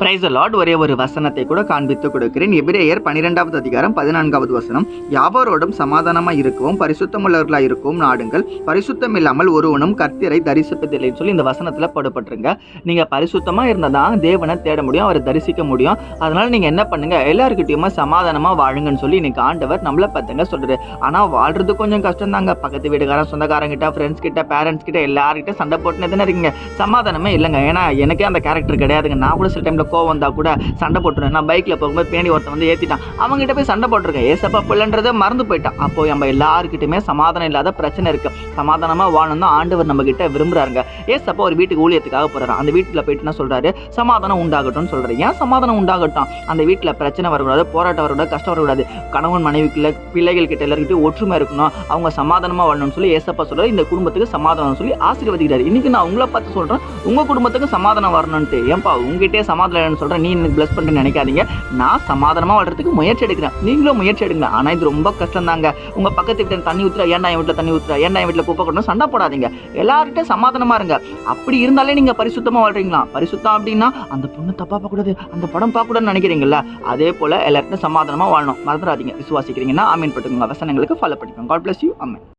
Praise the Lord. ஒரே ஒரு வசனத்தை கூட காண்பித்து கொடுக்கிறேன். எபிரேயர் 12வது அதிகாரம் 14வது வசனம். யாவரோடும் சமாதானமாக இருக்கவும் பரிசுத்தமுள்ளவர்களாக இருக்கவும் நாடுங்கள், பரிசுத்தம் இல்லாமல் ஒருவனும் கர்த்தரை தரிசிப்பதில்லைன்னு சொல்லி இந்த வசனத்தில் போடப்பட்டிருங்க. நீங்கள் பரிசுத்தமாக இருந்தால் தான் தேவனை தேட முடியும், அவரை தரிசிக்க முடியும். அதனால நீங்கள் என்ன பண்ணுங்க, எல்லாருக்கிட்டையுமா சமாதானமாக வாழுங்கன்னு சொல்லி இன்னைக்கு ஆண்டவர் நம்மளை பார்த்துங்க சொல்றாரு. ஆனால் வாழ்றது கொஞ்சம் கஷ்டம் தாங்க. பக்கத்து வீடுக்காரன், சொந்தக்காரங்கிட்ட, ஃப்ரெண்ட்ஸ் கிட்ட, பேரண்ட்ஸ் கிட்ட எல்லாருக்கிட்ட சண்டை போட்டுனே தானே இருக்கீங்க. சமாதானமே இல்லைங்க. ஏன்னா எனக்கே அந்த கேரக்டர் கிடையாதுங்க. நான் கூட சில டைம்ல கோவம் வந்தா கூட சண்டை போட்டுருவேன். நான் பைக்ல போகும்போது பேணி ஒருத்தன் வந்து ஏத்திட்டான், அவங்ககிட்ட போய் சண்டை போட்டிருக்கேன். ஏசப்பா பிள்ளைன்றதை மறந்து போயிட்டான். அப்போ நம்ம எல்லாருக்கிட்டுமே சமாதானம் இல்லாத பிரச்சனை இருக்கு. சமாதானமா வாழணும் தான் ஆண்டவர் நம்ம கிட்ட விரும்புறாருங்க. ஏசப்பா ஒரு வீட்டுக்கு ஊழியத்துக்காக போறாரு. அந்த வீட்டுல போயிட்டு என்ன சொல்றாரு, சமாதானம் உண்டாகட்டும் சொல்றாரு. ஏன் சமாதானம் உண்டாகட்டும்? அந்த வீட்டுல பிரச்சனை வரக்கூடாது, போராட்டம் வரக்கூடாது, கஷ்டம் வரக்கூடாது. கணவன் மனைவிக்குள்ள, பிள்ளைகள் கிட்ட எல்லாருக்கிட்டையும் ஒற்றுமை இருக்கணும், அவங்க சமாதானமா வாழணும்னு சொல்லி ஏசப்பா சொல்றாரு. இந்த குடும்பத்துக்கு சமாதானம் சொல்லி ஆசீர்வதிக்கிறாரு. இன்னைக்கு நான் உங்களை பார்த்து சொல்றேன், உங்க குடும்பத்துக்கு சமாதானம் வரணும்ட்டு. ஏன்பா உங்ககிட்டே சமாதானம் சொல்றேன், நீ எனக்கு பிளஸ் பண்ணிட்டு நினைக்காதீங்க. நான் சமாதானமா வாழ்றதுக்கு முயற்சி எடுக்கிறேன், நீங்களும் முயற்சி எடுங்க. ஆனா இது ரொம்ப கஷ்டம் தாங்க. உங்க பக்கத்து வீட்டுல தண்ணி ஊத்துறா, ஏன்டா என் வீட்டுல தண்ணி ஊத்துறா, ஏன்டா என் வீட்டுல குப்பை கொட்டணும், சண்டை போடாதீங்க. எல்லார்கிட்டையும் சமாதானமா இருங்க. அப்படி இருந்தாலே நீங்க பரிசுத்தமா வாழ்றீங்களா? பரிசுத்தம் அப்படின்னா அந்த பொண்ணு தப்பா பார்க்க கூடாது, அந்த படம் பார்க்க கூடாதுன்னு நினைக்கிறீங்களா? அதே போல எல்லார்கிட்டையும் சமாதானமா வாழணும். மறந்துடாதீங்க. விசுவாசிக்கிறீங்கன்னா ஆமீன் போட்டுக்கோங்க. வசனங்களுக்கு ஃபாலோ பண்ணிக்கோங்க. God bless you. ஆமென்.